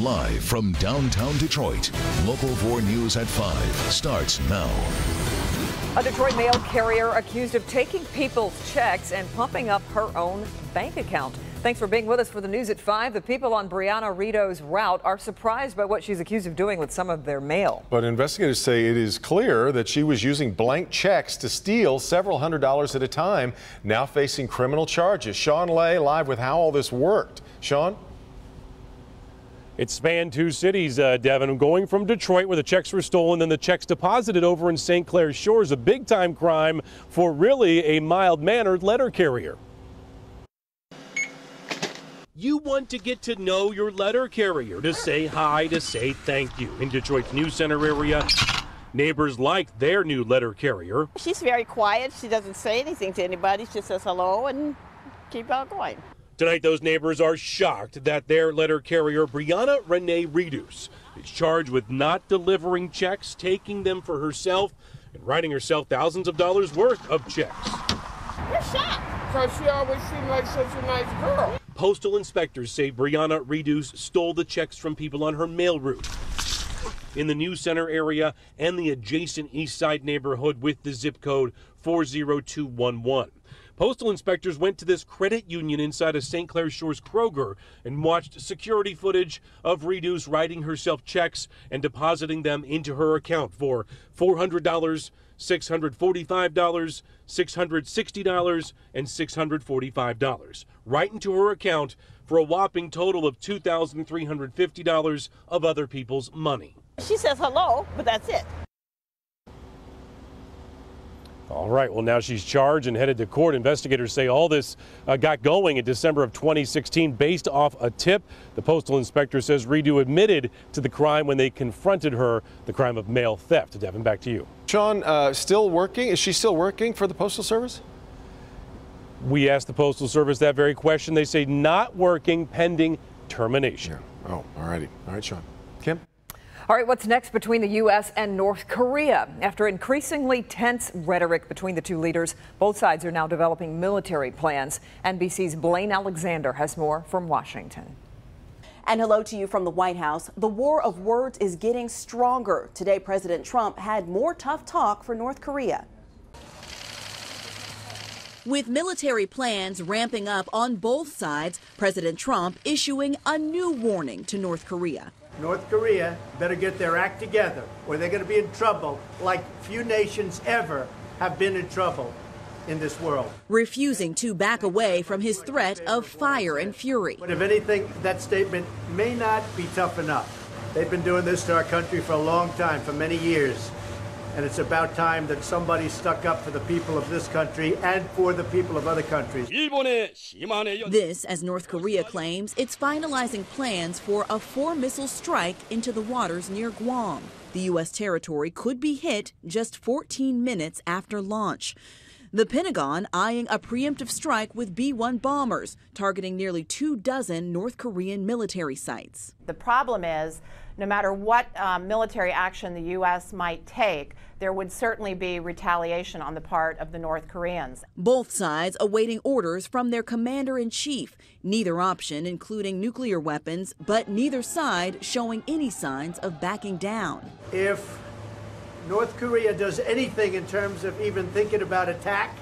Live from downtown Detroit, Local 4 News at 5 starts now. A Detroit mail carrier accused of taking people's checks and pumping up her own bank account. Thanks for being with us for the news at 5. The people on Brianna Rito's route are surprised by what she's accused of doing with some of their mail. But investigators say it is clear that she was using blank checks to steal several $100s at a time, now facing criminal charges. Sean Lay live with how all this worked. Sean? It spanned two cities, Devin, going from Detroit where the checks were stolen, then the checks deposited over in St. Clair Shores, a big-time crime for really a mild-mannered letter carrier. You want to get to know your letter carrier, to say hi, to say thank you. In Detroit's News Center area, neighbors like their new letter carrier. She's very quiet. She doesn't say anything to anybody. She says hello and keep on going. Tonight, those neighbors are shocked that their letter carrier, Brianna Renee Reduce, is charged with not delivering checks, taking them for herself, and writing herself thousands of dollars worth of checks. We're shocked. Because she always seemed like such a nice girl. Postal inspectors say Brianna Reduce stole the checks from people on her mail route. In the News Center area and the adjacent East Side neighborhood with the zip code 40211. Postal inspectors went to this credit union inside of St. Clair Shores Kroger and watched security footage of Reduce writing herself checks and depositing them into her account for $400, $645, $660, and $645, right into her account for a whopping total of $2,350 of other people's money. She says hello, but that's it. All right, well, now she's charged and headed to court. Investigators say all this got going in December of 2016 based off a tip. The postal inspector says Redu admitted to the crime when they confronted her, the crime of mail theft. Devin, back to you. Sean, still working? Is she still working for the Postal Service? We asked the Postal Service that very question. They say not working pending termination. Yeah. Oh, all righty. All right, Sean. Kim? All right, what's next between the U.S. and North Korea? After increasingly tense rhetoric between the two leaders, both sides are now developing military plans. NBC's Blaine Alexander has more from Washington. And hello to you from the White House. The war of words is getting stronger. Today, President Trump had more tough talk for North Korea. With military plans ramping up on both sides, President Trump issuing a new warning to North Korea. North Korea better get their act together or they're going to be in trouble like few nations ever have been in trouble in this world. Refusing to back away from his threat of fire and fury. But if anything, that statement may not be tough enough. They've been doing this to our country for a long time, for many years. And it's about time that somebody stuck up for the people of this country and for the people of other countries. This, as North Korea claims, it's finalizing plans for a 4-missile strike into the waters near Guam. The U.S. territory could be hit just 14 minutes after launch. The Pentagon eyeing a preemptive strike with B-1 bombers, targeting nearly 24 North Korean military sites. The problem is, no matter what military action the U.S. might take, there would certainly be retaliation on the part of the North Koreans. Both sides awaiting orders from their commander-in-chief. Neither option including nuclear weapons, but neither side showing any signs of backing down. If North Korea does anything in terms of even thinking about attack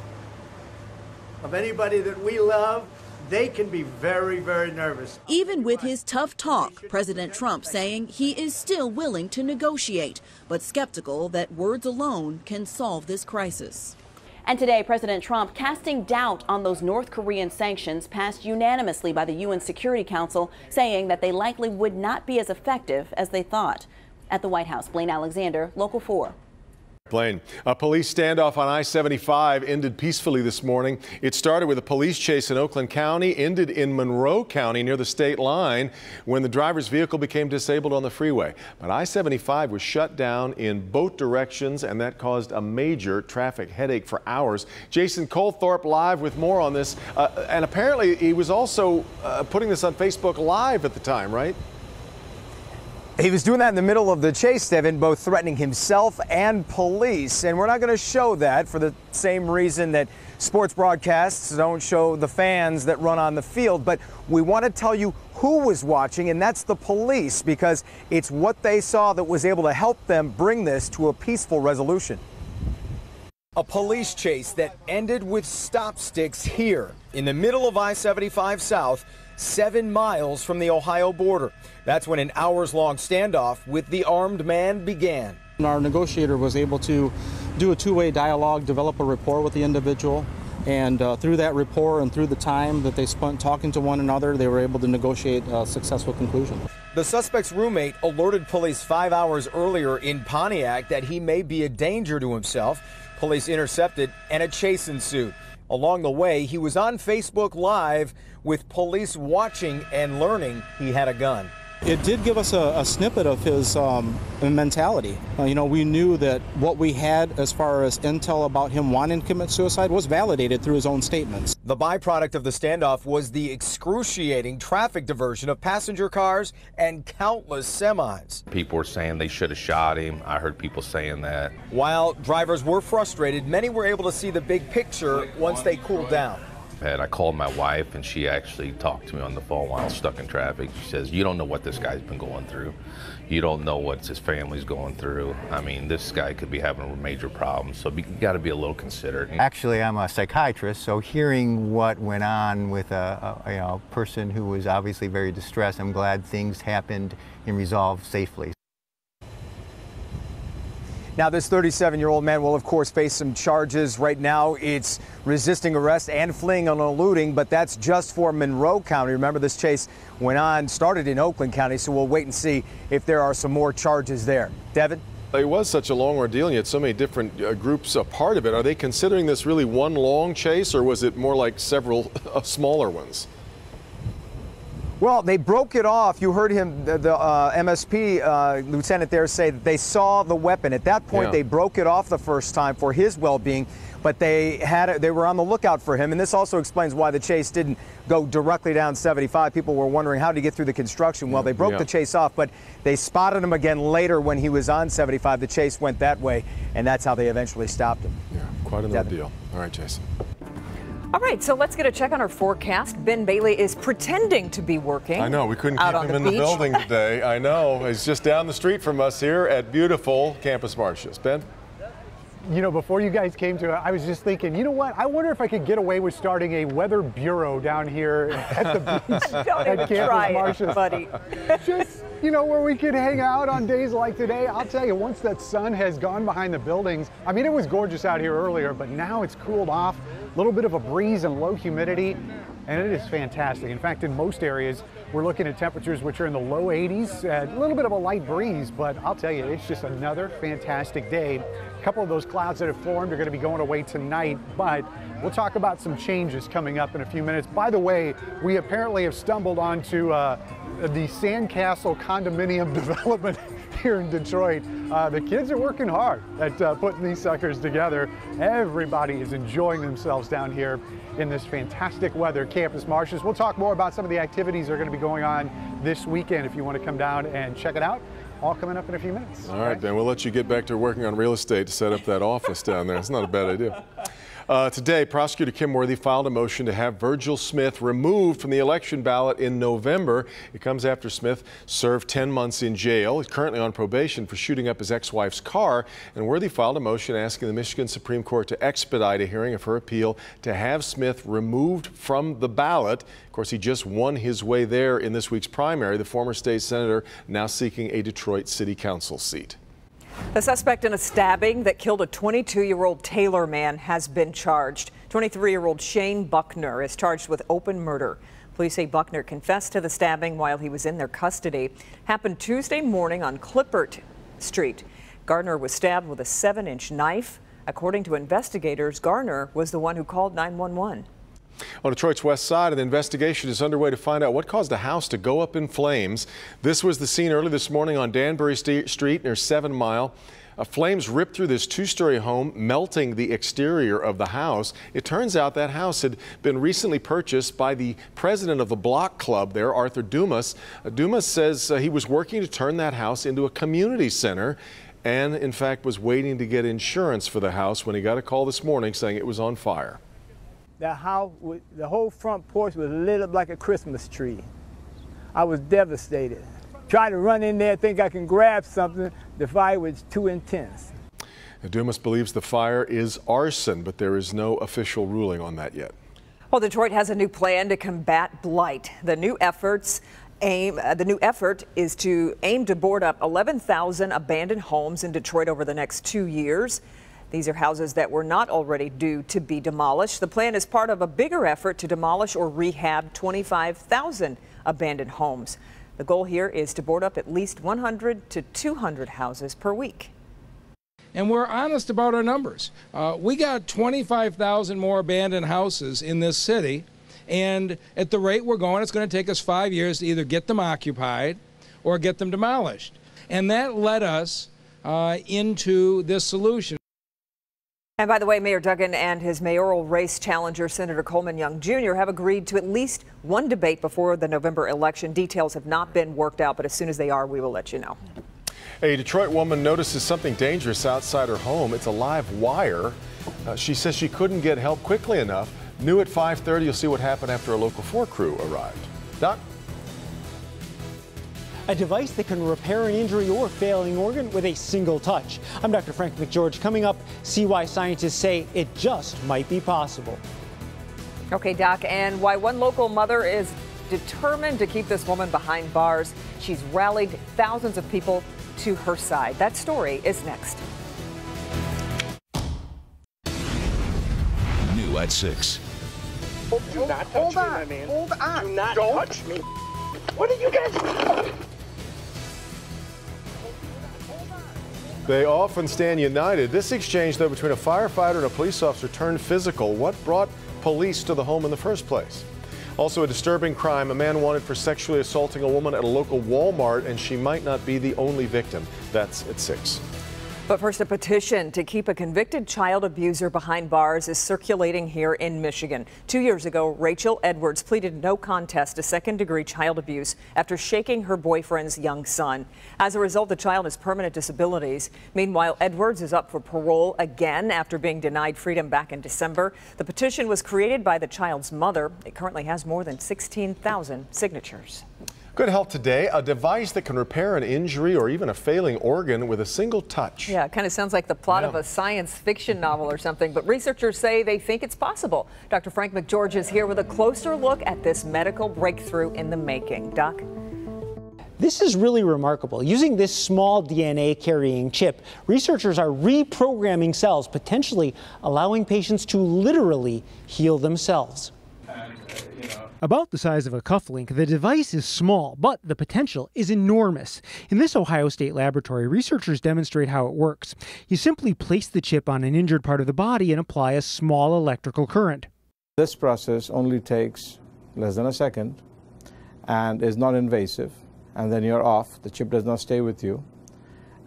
of anybody that we love, they can be very, very nervous. Even with his tough talk, President Trump saying he is still willing to negotiate, but skeptical that words alone can solve this crisis. And today, President Trump casting doubt on those North Korean sanctions passed unanimously by the UN Security Council, saying that they likely would not be as effective as they thought. At the White House, Blaine Alexander, Local 4. Blaine, a police standoff on I-75 ended peacefully this morning. It started with a police chase in Oakland County, ended in Monroe County near the state line when the driver's vehicle became disabled on the freeway. But I-75 was shut down in both directions, and that caused a major traffic headache for hours. Jason Colthorpe live with more on this. And apparently he was also putting this on Facebook Live at the time, right? He was doing that in the middle of the chase, Devin, both threatening himself and police. And we're not going to show that for the same reason that sports broadcasts don't show the fans that run on the field, but we want to tell you who was watching, and that's the police, because it's what they saw that was able to help them bring this to a peaceful resolution. A police chase that ended with stop sticks here in the middle of I-75 South, 7 miles from the Ohio border. That's when an hours-long standoff with the armed man began. Our negotiator was able to do a two-way dialogue, develop a rapport with the individual, and through that rapport and through the time that they spent talking to one another, they were able to negotiate a successful conclusion. The suspect's roommate alerted police 5 hours earlier in Pontiac that he may be a danger to himself. Police intercepted and a chase ensued. Along the way, he was on Facebook Live with police watching and learning he had a gun. It did give us a snippet of his mentality. We knew that what we had as far as intel about him wanting to commit suicide was validated through his own statements. The byproduct of the standoff was the excruciating traffic diversion of passenger cars and countless semis. People were saying they should have shot him. I heard people saying that. While drivers were frustrated, many were able to see the big picture once they cooled down. I called my wife, and she actually talked to me on the phone while I was stuck in traffic. She says, you don't know what this guy's been going through. You don't know what his family's going through. I mean, this guy could be having a major problem, so you got to be a little considerate. Actually, I'm a psychiatrist, so hearing what went on with a person who was obviously very distressed, I'm glad things happened and resolved safely. Now, this 37-year-old man will, of course, face some charges. Right now, it's resisting arrest and fleeing and eluding, but that's just for Monroe County. Remember, this chase started in Oakland County, so we'll wait and see if there are some more charges there. Devin? It was such a long ordeal, and you had so many different groups a part of it. Are they considering this really one long chase, or was it more like several smaller ones? Well, they broke it off. You heard him, the MSP lieutenant there, say that they saw the weapon. At that point, They broke it off the first time for his well-being, but they were on the lookout for him. And this also explains why the chase didn't go directly down 75. People were wondering how to get through the construction. Well, they broke the chase off, but they spotted him again later when he was on 75. The chase went that way, and that's how they eventually stopped him. Yeah, quite an ordeal. All right, Jason. All right, so let's get a check on our forecast. Ben Bailey is pretending to be working. I know, we couldn't keep him in the building today. I know, he's just down the street from us here at beautiful Campus Martius. Ben? You know, before you guys came to it, I was just thinking, you know what? I wonder if I could get away with starting a weather bureau down here at the beach at Campus Martius, buddy. Just, where we could hang out on days like today. I'll tell you, once that sun has gone behind the buildings, I mean, it was gorgeous out here earlier, but now it's cooled off. A little bit of a breeze and low humidity, and it is fantastic. In fact, in most areas, we're looking at temperatures which are in the low 80s, a little bit of a light breeze, but I'll tell you, it's just another fantastic day. A couple of those clouds that have formed are going to be going away tonight, but we'll talk about some changes coming up in a few minutes. By the way, we apparently have stumbled onto the Sandcastle condominium development here in Detroit. The kids are working hard at putting these suckers together. Everybody is enjoying themselves down here in this fantastic weather, Campus Martius. We'll talk more about some of the activities that are going to be going on this weekend if you want to come down and check it out. All coming up in a few minutes. All right, Ben, we'll let you get back to working on real estate to set up that office down there. It's not a bad idea. Today, prosecutor Kim Worthy filed a motion to have Virgil Smith removed from the election ballot in November. It comes after Smith served 10 months in jail. He's currently on probation for shooting up his ex-wife's car. And Worthy filed a motion asking the Michigan Supreme Court to expedite a hearing of her appeal to have Smith removed from the ballot. Of course, he just won his way there in this week's primary. The former state senator now seeking a Detroit City Council seat. The suspect in a stabbing that killed a 22-year-old Taylor man has been charged. 23-year-old Shane Buckner is charged with open murder. Police say Buckner confessed to the stabbing while he was in their custody. Happened Tuesday morning on Clippert Street. Gardner was stabbed with a 7-inch knife. According to investigators, Gardner was the one who called 911. On Detroit's west side, an investigation is underway to find out what caused a house to go up in flames. This was the scene early this morning on Danbury Street near 7 Mile. Flames ripped through this two-story home, melting the exterior of the house. It turns out that house had been recently purchased by the president of the Block Club there, Arthur Dumas. Dumas says he was working to turn that house into a community center and, in fact, was waiting to get insurance for the house when he got a call this morning saying it was on fire. that house, the whole front porch was lit up like a Christmas tree. I was devastated. Tried to run in there, think I can grab something. The fire was too intense. Dumas believes the fire is arson, but there is no official ruling on that yet. Well, Detroit has a new plan to combat blight. The new effort is to aim to board up 11,000 abandoned homes in Detroit over the next 2 years. These are houses that were not already due to be demolished. The plan is part of a bigger effort to demolish or rehab 25,000 abandoned homes. The goal here is to board up at least 100 to 200 houses per week. And we're honest about our numbers. We got 25,000 more abandoned houses in this city, and at the rate we're going, it's going to take us 5 years to either get them occupied or get them demolished. And that led us into this solution. And by the way, Mayor Duggan and his mayoral race challenger, Senator Coleman Young Jr., have agreed to at least one debate before the November election. Details have not been worked out, but as soon as they are, we will let you know. A Detroit woman notices something dangerous outside her home. It's a live wire. She says she couldn't get help quickly enough. New at 5:30, you'll see what happened after a Local 4 crew arrived. Doc? A device that can repair an injury or failing organ with a single touch. I'm Dr. Frank McGeorge. Coming up, see why scientists say it just might be possible. Okay, Doc, and why one local mother is determined to keep this woman behind bars. She's rallied thousands of people to her side. That story is next. New at 6. Do not touch me, my man. Hold on. Do not touch me. What are you guys doing? They often stand united. This exchange, though, between a firefighter and a police officer turned physical. What brought police to the home in the first place? Also, a disturbing crime. A man wanted for sexually assaulting a woman at a local Walmart, and she might not be the only victim. That's at 6. But first, a petition to keep a convicted child abuser behind bars is circulating here in Michigan. 2 years ago, Rachel Edwards pleaded no contest to second-degree child abuse after shaking her boyfriend's young son. As a result, the child has permanent disabilities. Meanwhile, Edwards is up for parole again after being denied freedom back in December. The petition was created by the child's mother. It currently has more than 16,000 signatures. Good Health Today, a device that can repair an injury or even a failing organ with a single touch. Yeah, it kind of sounds like the plot of a science fiction novel or something, but researchers say they think it's possible. Dr. Frank McGeorge is here with a closer look at this medical breakthrough in the making. Doc? This is really remarkable. Using this small DNA-carrying chip, researchers are reprogramming cells, potentially allowing patients to literally heal themselves. About the size of a cufflink, the device is small, but the potential is enormous. In this Ohio State laboratory, researchers demonstrate how it works. You simply place the chip on an injured part of the body and apply a small electrical current. This process only takes less than a second and is not invasive, and then you're off. The chip does not stay with you,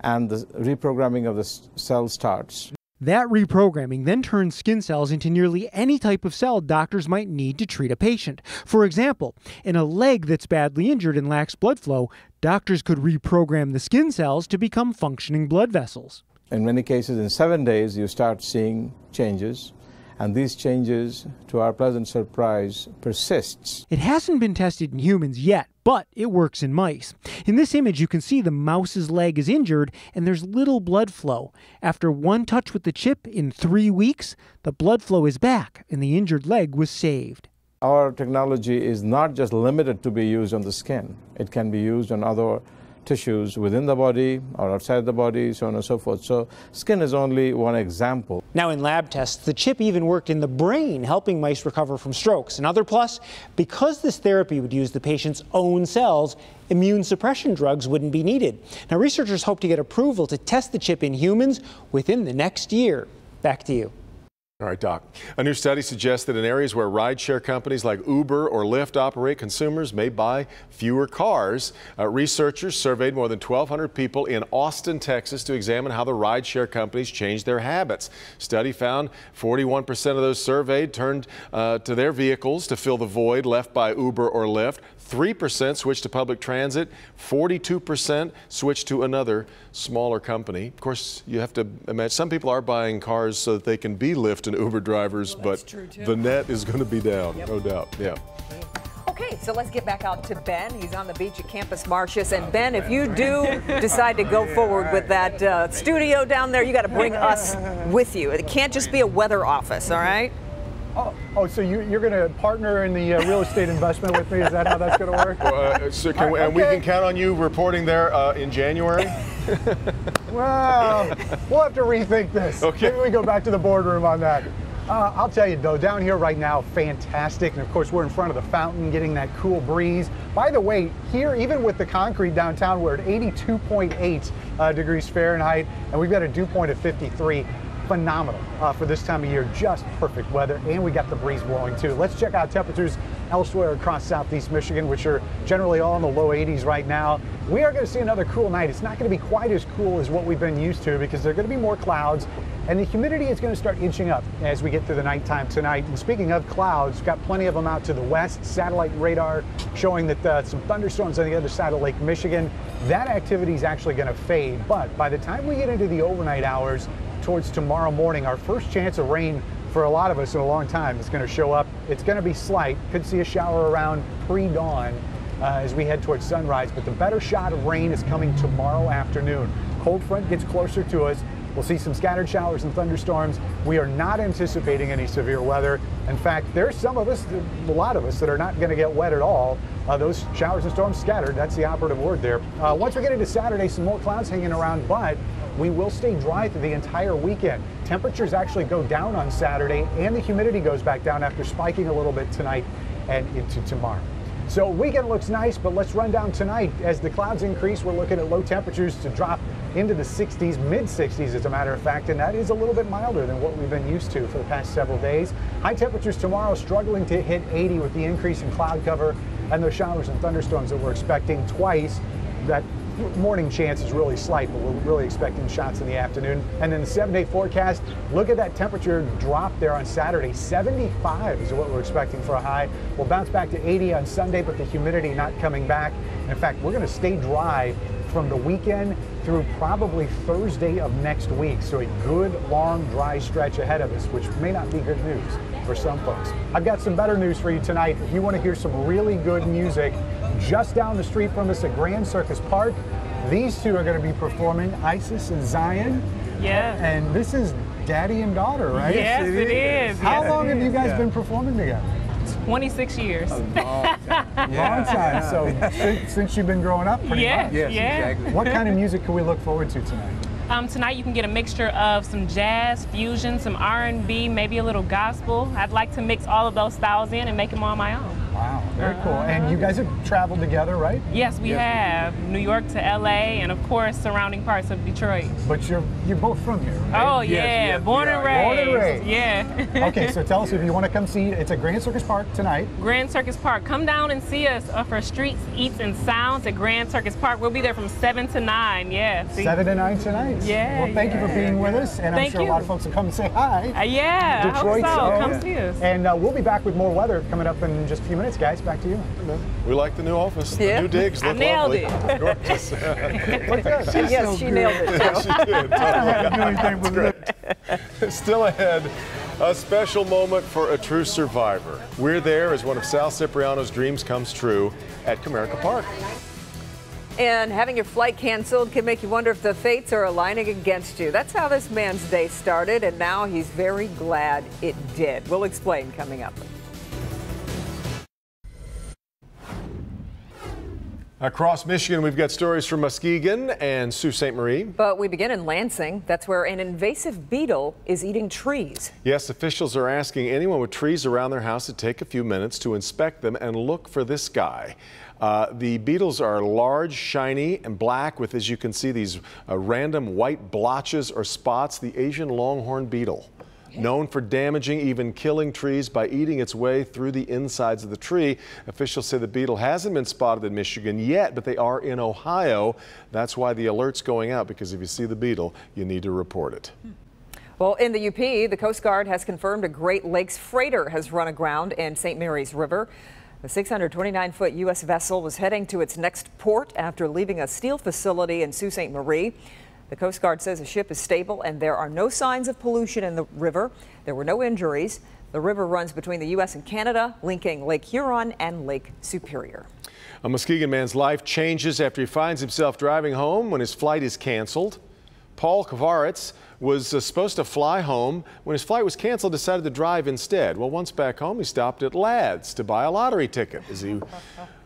and the reprogramming of the cell starts. That reprogramming then turns skin cells into nearly any type of cell doctors might need to treat a patient. For example, in a leg that's badly injured and lacks blood flow, doctors could reprogram the skin cells to become functioning blood vessels. In many cases, in 7 days, you start seeing changes, and these changes, to our pleasant surprise, persists. It hasn't been tested in humans yet, but it works in mice. In this image, you can see the mouse's leg is injured and there's little blood flow. After one touch with the chip in 3 weeks, the blood flow is back and the injured leg was saved. Our technology is not just limited to be used on the skin. It can be used on other tissues within the body or outside the body, so on and so forth. So skin is only one example. Now in lab tests, the chip even worked in the brain, helping mice recover from strokes. Another plus, because this therapy would use the patient's own cells, immune suppression drugs wouldn't be needed. Now researchers hope to get approval to test the chip in humans within the next year. Back to you. All right, Doc. A new study suggests that in areas where rideshare companies like Uber or Lyft operate, consumers may buy fewer cars. Researchers surveyed more than 1,200 people in Austin, Texas, to examine how the rideshare companies changed their habits. Study found 41% of those surveyed turned to their vehicles to fill the void left by Uber or Lyft. 3% switched to public transit, 42% switched to another smaller company. Of course, you have to imagine some people are buying cars so that they can be Lyft and Uber drivers, but the net is going to be down, no doubt. Yeah. Okay, so let's get back out to Ben. He's on the beach at Campus Martius. And Ben, if you do decide to go forward with that studio down there, you got to bring us with you. It can't just be a weather office, all right? Oh, so you're going to partner in the real estate investment with me? Is that how that's going to work? And we can count on you reporting there in January? Well, we'll have to rethink this. Okay. Maybe we go back to the boardroom on that. I'll tell you, though, down here right now, fantastic. And, of course, we're in front of the fountain getting that cool breeze. By the way, here, even with the concrete downtown, we're at 82.8 degrees Fahrenheit, and we've got a dew point of 53. Phenomenal for this time of year. Just perfect weather, and we got the breeze blowing, too. Let's check out temperatures elsewhere across southeast Michigan, which are generally all in the low 80s right now. We are going to see another cool night. It's not going to be quite as cool as what we've been used to because there are going to be more clouds, and the humidity is going to start inching up as we get through the nighttime tonight. And speaking of clouds, we've got plenty of them out to the west. Satellite radar showing that some thunderstorms on the other side of Lake Michigan. That activity is actually going to fade, but by the time we get into the overnight hours towards tomorrow morning, our first chance of rain for a lot of us in a long time is going to show up. It's going to be slight. Could see a shower around pre-dawn as we head towards sunrise, but the better shot of rain is coming tomorrow afternoon. Cold front gets closer to us. We'll see some scattered showers and thunderstorms. We are not anticipating any severe weather. In fact, there's some of us, a lot of us, that are not going to get wet at all. Those showers and storms scattered, that's the operative word there. Once we get into Saturday, some more clouds hanging around, but we will stay dry through the entire weekend. Temperatures actually go down on Saturday, and the humidity goes back down after spiking a little bit tonight and into tomorrow. So weekend looks nice, but let's run down tonight. As the clouds increase, we're looking at low temperatures to drop into the 60s, mid-60s as a matter of fact, and that is a little bit milder than what we've been used to for the past several days. High temperatures tomorrow struggling to hit 80 with the increase in cloud cover and those showers and thunderstorms that we're expecting twice. That morning chance is really slight, but we're really expecting shots in the afternoon. And then the 7-day forecast, look at that temperature drop there on Saturday. 75 is what we're expecting for a high. We'll bounce back to 80 on Sunday, but the humidity not coming back. In fact, we're going to stay dry from the weekend through probably Thursday of next week. So a good, long, dry stretch ahead of us, which may not be good news for some folks. I've got some better news for you tonight. If you want to hear some really good music, just down the street from us at Grand Circus Park, these two are going to be performing, Isis and Zion. Yeah. And this is daddy and daughter, right? Yes, it is. How long have you guys been performing together? 26 years. Long time. So since you've been growing up, pretty much. Yes, exactly. What kind of music can we look forward to tonight? Tonight you can get a mixture of some jazz, fusion, some R&B, maybe a little gospel. I'd like to mix all of those styles in and make them all my own. Wow, very cool. And you guys have traveled together, right? Yes, we have. New York to LA and of course surrounding parts of Detroit. But you're both from here, right? Oh yeah, born and raised. Born and raised. Yeah. Okay, so tell us if you want to come see, it's at Grand Circus Park tonight. Grand Circus Park. Come down and see us for Streets, Eats, and Sounds at Grand Circus Park. We'll be there from 7 to 9, yeah. 7 to 9 tonight. Yeah. Well, thank you for being with us, and I'm sure a lot of folks will come and say hi. Yeah, Detroit, I hope so. Come see us. And we'll be back with more weather coming up in just a few minutes, guys. Back to you. We like the new office. Yeah. The new digs look lovely. I nailed it. Yes, she nailed it. Yes, she did. Totally. Still ahead, a special moment for a true survivor. We're there as one of Sal Cipriano's dreams comes true at Comerica Park. And having your flight canceled can make you wonder if the fates are aligning against you. That's how this man's day started, and now he's very glad it did. We'll explain coming up. Across Michigan, we've got stories from Muskegon and Sault Ste. Marie. But we begin in Lansing. That's where an invasive beetle is eating trees. Yes, officials are asking anyone with trees around their house to take a few minutes to inspect them and look for this guy. The beetles are large, shiny, and black with, as you can see, these random white blotches or spots. The Asian longhorn beetle. Known for damaging, even killing trees by eating its way through the insides of the tree. Officials say the beetle hasn't been spotted in Michigan yet, but they are in Ohio. That's why the alert's going out, because if you see the beetle, you need to report it. Well, in the UP, the Coast Guard has confirmed a Great Lakes freighter has run aground in St. Mary's River. The 629-foot U.S. vessel was heading to its next port after leaving a steel facility in Sault Ste. Marie. The Coast Guard says the ship is stable and there are no signs of pollution in the river. There were no injuries. The river runs between the U.S. and Canada, linking Lake Huron and Lake Superior. A Muskegon man's life changes after he finds himself driving home when his flight is canceled. Paul Kavaritz was supposed to fly home. When his flight was canceled, decided to drive instead. Well, once back home, he stopped at Ladd's to buy a lottery ticket as he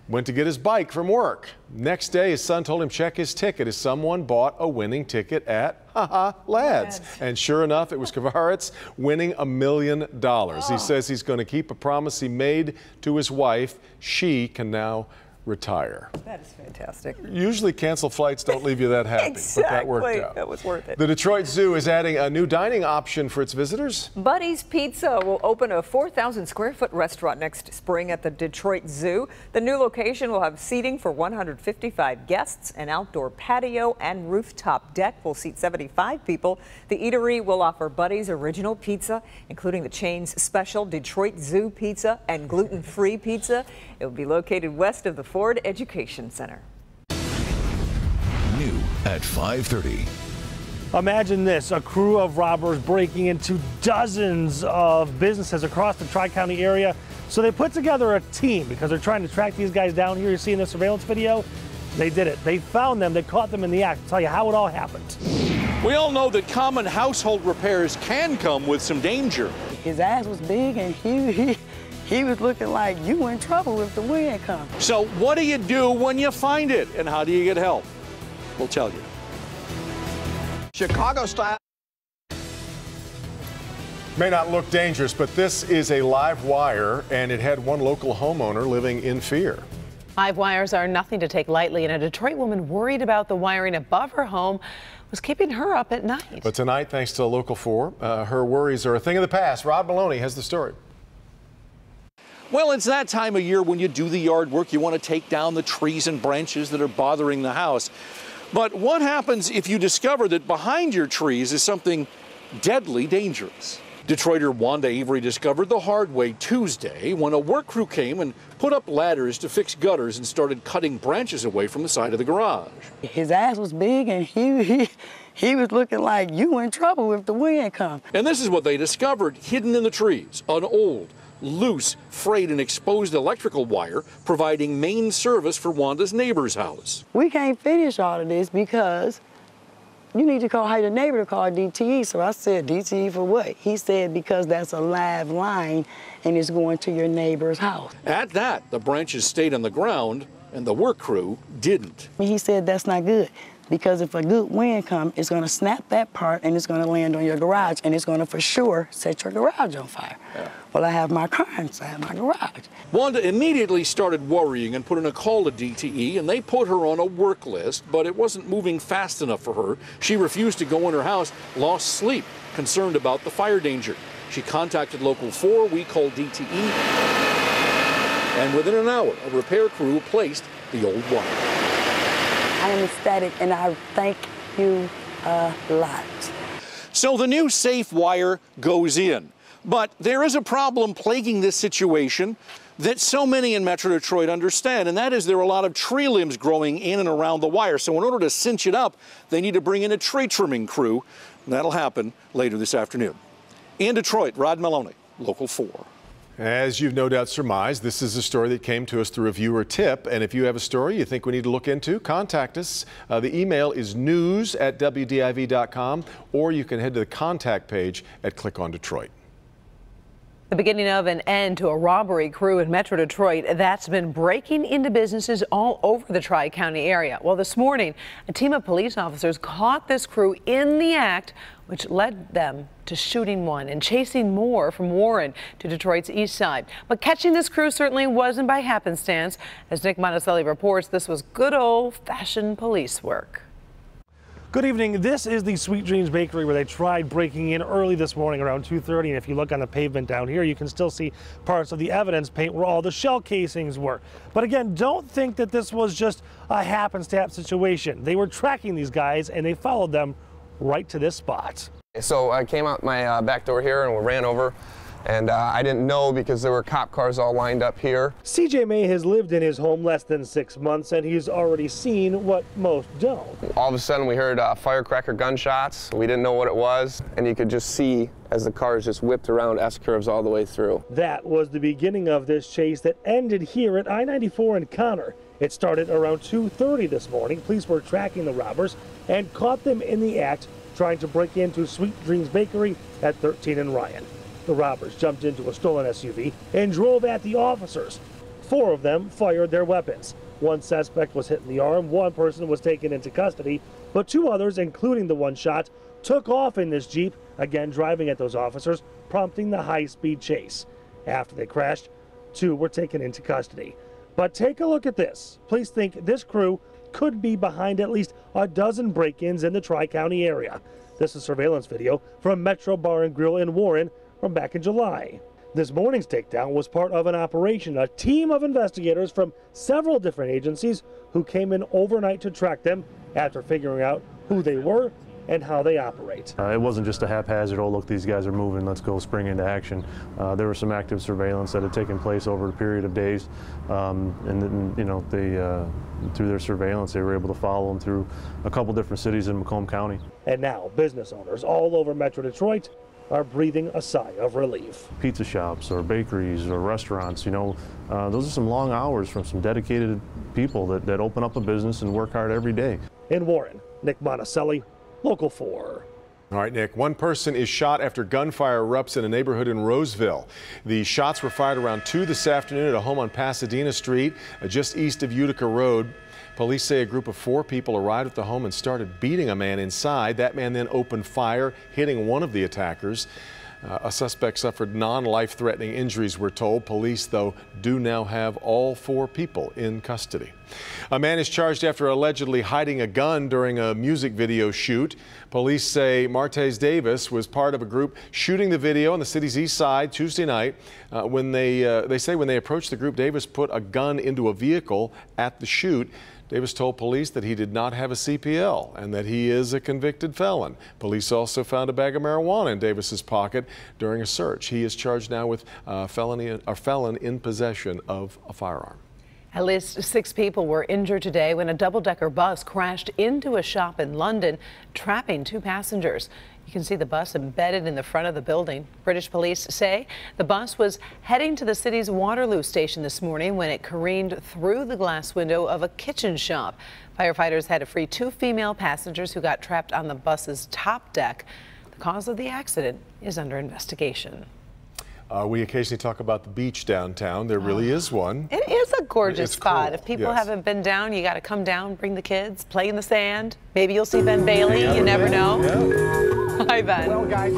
went to get his bike from work. Next day, his son told him check his ticket as someone bought a winning ticket at Ladd's. And sure enough, it was Kavaritz winning $1 million. He says he's going to keep a promise he made to his wife. She can now retire. That is fantastic. Usually canceled flights don't leave you that happy, Exactly. but that worked out. That was worth it. The Detroit Zoo is adding a new dining option for its visitors. Buddy's Pizza will open a 4,000 square foot restaurant next spring at the Detroit Zoo. The new location will have seating for 155 guests. An outdoor patio and rooftop deck will seat 75 people. The eatery will offer Buddy's original pizza, including the chain's special Detroit Zoo pizza and gluten-free pizza. It will be located west of the Ford Education Center. New at 5:30. Imagine this, a crew of robbers breaking into dozens of businesses across the Tri-County area. So they put together a team because they're trying to track these guys down. Here you see in the surveillance video, they did it. They found them, they caught them in the act. I'll tell you how it all happened. We all know that common household repairs can come with some danger. His ass was big and he was looking like you in trouble if the wind comes. So what do you do when you find it, and how do you get help? We'll tell you. Chicago style. May not look dangerous, but this is a live wire, and it had one local homeowner living in fear. Live wires are nothing to take lightly, and a Detroit woman worried about the wiring above her home was keeping her up at night. But tonight, thanks to Local 4, her worries are a thing of the past. Rod Maloney has the story. Well, it's that time of year when you do the yard work. You want to take down the trees and branches that are bothering the house. But what happens if you discover that behind your trees is something deadly dangerous? Detroiter Wanda Avery discovered the hard way Tuesday when a work crew came and put up ladders to fix gutters and started cutting branches away from the side of the garage. His ass was big and he was looking like you in trouble if the wind comes. And this is what they discovered hidden in the trees, an old, loose, frayed and exposed electrical wire providing main service for Wanda's neighbor's house. We can't finish all of this because you need to hire the neighbor to call DTE. So I said, DTE for what? He said, because that's a live line and it's going to your neighbor's house. At that, the branches stayed on the ground and the work crew didn't. He said that's not good because if a good wind comes, it's going to snap that part and it's going to land on your garage and it's going to for sure set your garage on fire. Yeah. Well, I have my car inside my garage. Wanda immediately started worrying and put in a call to DTE, and they put her on a work list, but it wasn't moving fast enough for her. She refused to go in her house, lost sleep, concerned about the fire danger. She contacted Local 4, we called DTE, and within an hour, a repair crew placed the old wire. I am ecstatic, and I thank you a lot. So the new safe wire goes in. But there is a problem plaguing this situation that so many in Metro Detroit understand, and that is there are a lot of tree limbs growing in and around the wire. So in order to cinch it up, they need to bring in a tree trimming crew. And that'll happen later this afternoon. In Detroit, Rod Maloney, Local 4. As you've no doubt surmised, this is a story that came to us through a viewer tip. And if you have a story you think we need to look into, contact us. The email is news@wdiv.com, or you can head to the contact page at Click on Detroit. The beginning of an end to a robbery crew in Metro Detroit that's been breaking into businesses all over the Tri-County area. Well, this morning, a team of police officers caught this crew in the act, which led them to shooting one and chasing more from Warren to Detroit's east side. But catching this crew certainly wasn't by happenstance. As Nick Monticelli reports, this was good old-fashioned police work. Good evening. This is the Sweet Dreams Bakery where they tried breaking in early this morning around 2:30. And if you look on the pavement down here, you can still see parts of the evidence paint where all the shell casings were. But again, don't think that this was just a happenstance situation. They were tracking these guys and they followed them right to this spot. So I came out my back door here and we ran over And I didn't know because there were cop cars all lined up here. CJ May has lived in his home less than 6 months, and he's already seen what most don't. All of a sudden we heard firecracker gunshots. We didn't know what it was, and you could just see as the cars just whipped around S-curves all the way through. That was the beginning of this chase that ended here at I-94 in Conner. It started around 2:30 this morning. Police were tracking the robbers and caught them in the act trying to break into Sweet Dreams Bakery at 13 and Ryan. The robbers jumped into a stolen SUV and drove at the officers. 4 of them fired their weapons. 1 suspect was hit in the arm, 1 person was taken into custody, but 2 others, including the one shot, took off in this Jeep, again driving at those officers, prompting the high-speed chase. After they crashed, 2 were taken into custody. But take a look at this. Police think this crew could be behind at least a dozen break-ins in the Tri-County area. This is surveillance video from Metro Bar and Grill in Warren from back in July. This morning's takedown was part of an operation, a team of investigators from several different agencies who came in overnight to track them after figuring out who they were and how they operate. It wasn't just a haphazard, oh look, these guys are moving, let's go spring into action. There was some active surveillance that had taken place over a period of days, and then, you know, they, through their surveillance, they were able to follow them through a couple different cities in Macomb County. And now business owners all over Metro Detroit are breathing a sigh of relief. Pizza shops or bakeries or restaurants, you know, those are some long hours from some dedicated people that open up a business and work hard every day. In Warren, Nick Monticelli, Local 4. All right, Nick, 1 person is shot after gunfire erupts in a neighborhood in Roseville. The shots were fired around 2 this afternoon at a home on Pasadena Street, just east of Utica Road. Police say a group of 4 people arrived at the home and started beating a man inside. That man then opened fire, hitting one of the attackers. A suspect suffered non-life-threatening injuries, we're told. Police, though, do now have all 4 people in custody. A man is charged after allegedly hiding a gun during a music video shoot. Police say Martez Davis was part of a group shooting the video on the city's east side Tuesday night. They say when they approached the group, Davis put a gun into a vehicle at the shoot. Davis told police that he did not have a CPL and that he is a convicted felon. Police also found a bag of marijuana in Davis's pocket during a search. He is charged now with a felon in possession of a firearm. At least 6 people were injured today when a double-decker bus crashed into a shop in London, trapping 2 passengers. You can see the bus embedded in the front of the building. British police say the bus was heading to the city's Waterloo station this morning when it careened through the glass window of a kitchen shop. Firefighters had to free 2 female passengers who got trapped on the bus's top deck. The cause of the accident is under investigation. We occasionally talk about the beach downtown. There really is one. It is a gorgeous spot. Cool. If people haven't been down, you got to come down, bring the kids, play in the sand. Maybe you'll see Ben Bailey. You never know. Hi, Ben. Well, guys,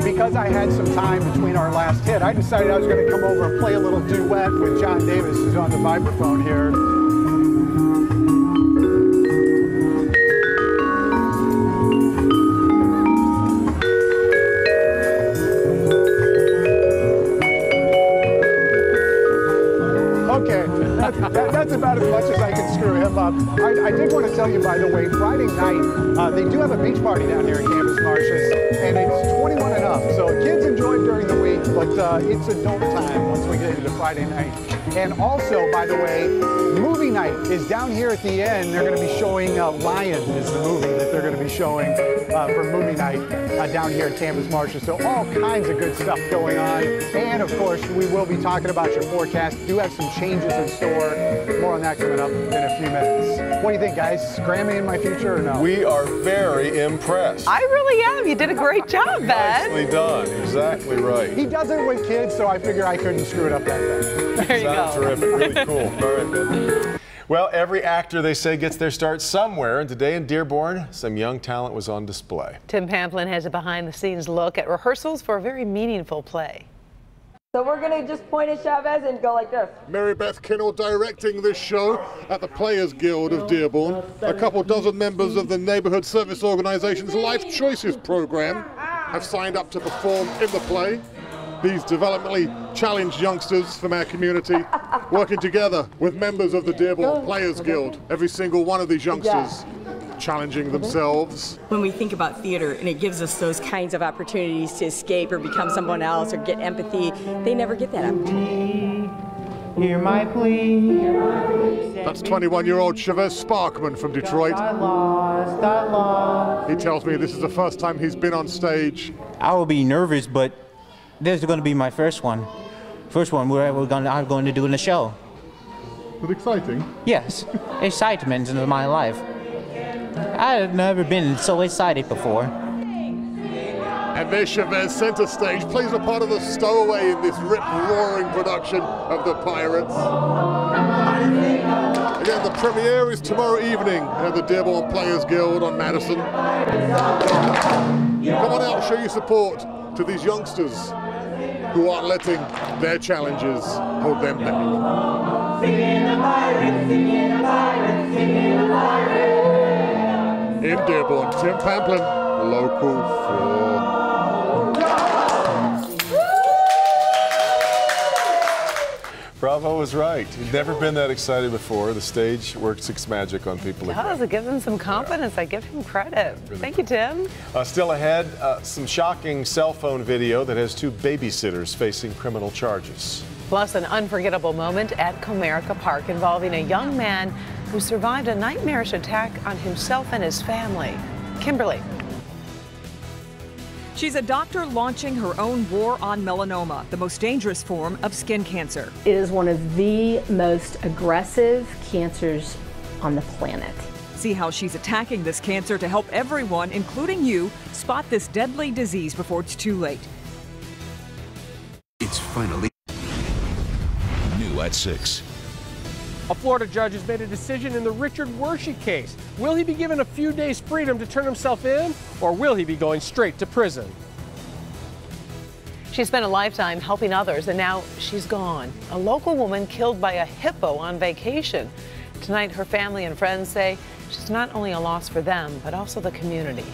because I had some time between our last hit, I decided I was going to come over and play a little duet with John Davis, who's on the vibraphone here. That's about as much as I can screw him up. I did want to tell you, by the way, Friday night, they do have a beach party down here at Campus Martius, and it's 21 and up. So kids enjoy it during the week, but it's adult time once we get into Friday night. And also, by the way, movie night is down here at the end. They're going to be showing Lion is the movie that they're going to be showing for movie night down here at Campus Martius. So all kinds of good stuff going on. And of course, we will be talking about your forecast. We do have some changes in store. More on that coming up in a few minutes. What do you think, guys? Grammy in my future or no? We are very impressed. I really am. You did a great job, Ben. Nicely done. Exactly right. He does it with kids, so I figure I couldn't screw it up that bad. There you go. Terrific. Really cool. All right, Ben. Well, every actor, they say, gets their start somewhere, and today in Dearborn, some young talent was on display. Tim Pamplin has a behind-the-scenes look at rehearsals for a very meaningful play. So we're going to just point at Chavez and go like this. Mary Beth Kinnell directing this show at the Players Guild of Dearborn. A couple dozen members of the Neighborhood Service Organization's Life Choices program have signed up to perform in the play. These developmentally challenged youngsters from our community working together with members of the Dearborn Players Guild. Every single one of these youngsters challenging themselves. When we think about theater and it gives us those kinds of opportunities to escape or become someone else or get empathy, they never get that opportunity. Hear my plea. That's 21-year-old Chavez Sparkman from Detroit. I lost. He tells me this is the first time he's been on stage. I will be nervous, but this is going to be my first one. First one I'm going to do in the show. Is it exciting? Yes, excitement in my life. I've never been so excited before. And there's Chavez center stage, plays a part of the stowaway in this rip-roaring production of The Pirates. Again, the premiere is tomorrow evening at the Dearborn Players Guild on Madison. Come on out, show your support to these youngsters who aren't letting their challenges hold them back. In Dearborn, Tim Pamplin, Local 4. Bravo was right. He'd never been that excited before. The stage works its magic on people. It does. It gives him some confidence. I give him credit. Really Thank you, Tim. Still ahead, some shocking cell phone video that has 2 babysitters facing criminal charges. Plus, an unforgettable moment at Comerica Park involving a young man who survived a nightmarish attack on himself and his family. Kimberly. She's a doctor launching her own war on melanoma, the most dangerous form of skin cancer. It is one of the most aggressive cancers on the planet. See how she's attacking this cancer to help everyone, including you, spot this deadly disease before it's too late. It's finally new at 6. A Florida judge has made a decision in the Richard Wershey case. Will he be given a few days' freedom to turn himself in, or will he be going straight to prison? She spent a lifetime helping others, and now she's gone. A local woman killed by a hippo on vacation. Tonight, her family and friends say she's not only a loss for them, but also the community.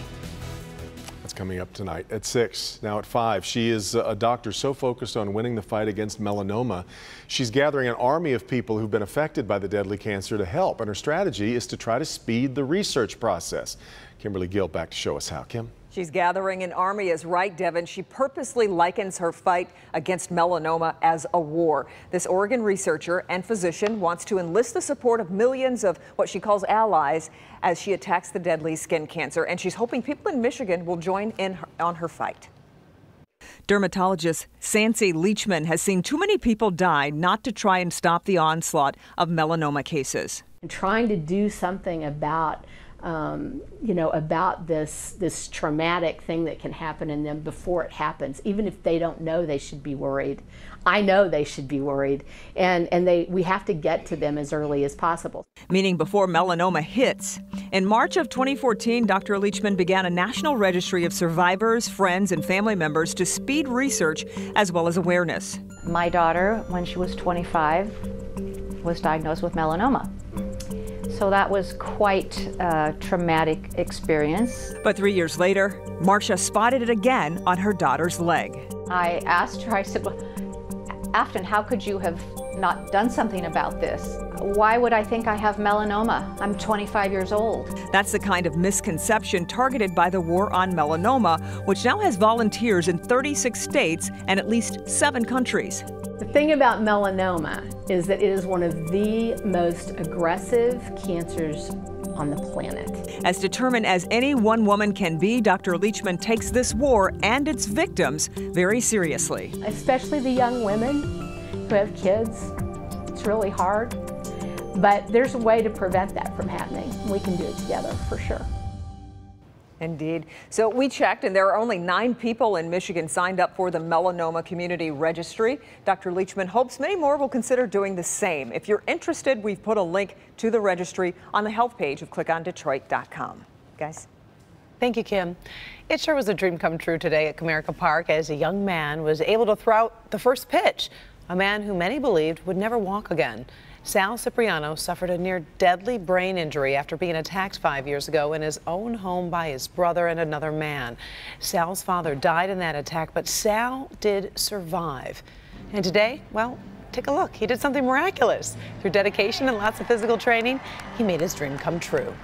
That's coming up tonight at 6. Now at 5, she is a doctor so focused on winning the fight against melanoma, she's gathering an army of people who've been affected by the deadly cancer to help. And her strategy is to try to speed the research process. Kimberly Gill back to show us how. Kim? She's gathering an army is right, Devin. She purposely likens her fight against melanoma as a war. This Oregon researcher and physician wants to enlist the support of millions of what she calls allies as she attacks the deadly skin cancer. And she's hoping people in Michigan will join in on her fight. Dermatologist Sancy Leachman has seen too many people die not to try and stop the onslaught of melanoma cases. And trying to do something about about this traumatic thing that can happen in them before it happens. Even if they don't know, they should be worried. I know they should be worried, and we have to get to them as early as possible. Meaning before melanoma hits. In March of 2014, Dr. Leachman began a national registry of survivors, friends, and family members to speed research as well as awareness. My daughter, when she was 25, was diagnosed with melanoma. So that was quite a traumatic experience. But 3 years later, Marcia spotted it again on her daughter's leg. I asked her, I said, well, Afton, how could you have not done something about this? Why would I think I have melanoma? I'm 25 years old. That's the kind of misconception targeted by the War on Melanoma, which now has volunteers in 36 states and at least 7 countries. The thing about melanoma is that it is one of the most aggressive cancers on the planet. As determined as any one woman can be, Dr. Leachman takes this war and its victims very seriously. Especially the young women who have kids. It's really hard, but there's a way to prevent that from happening. We can do it together for sure. Indeed. So we checked, and there are only 9 people in Michigan signed up for the Melanoma Community Registry. Dr. Leachman hopes many more will consider doing the same. If you're interested, we've put a link to the registry on the health page of clickondetroit.com. Guys? Thank you, Kim. It sure was a dream come true today at Comerica Park as a young man was able to throw out the first pitch, a man who many believed would never walk again. Sal Cipriano suffered a near-deadly brain injury after being attacked 5 years ago in his own home by his brother and another man. Sal's father died in that attack, but Sal did survive. And today, well, take a look. He did something miraculous. Through dedication and lots of physical training, he made his dream come true.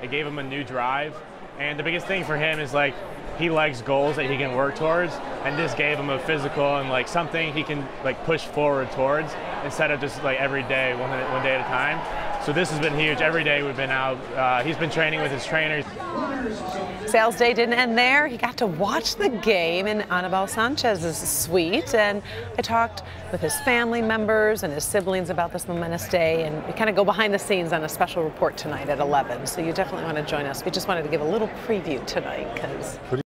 It gave him a new drive. And the biggest thing for him is like he likes goals that he can work towards, and this gave him a physical and like something he can like push forward towards instead of just like every day, one day at a time. So this has been huge. Every day we've been out. He's been training with his trainers. Sales day didn't end there. He got to watch the game in Anibal Sanchez's suite, and I talked with his family members and his siblings about this momentous day, and we kind of go behind the scenes on a special report tonight at 11. So you definitely want to join us. We just wanted to give a little preview tonight because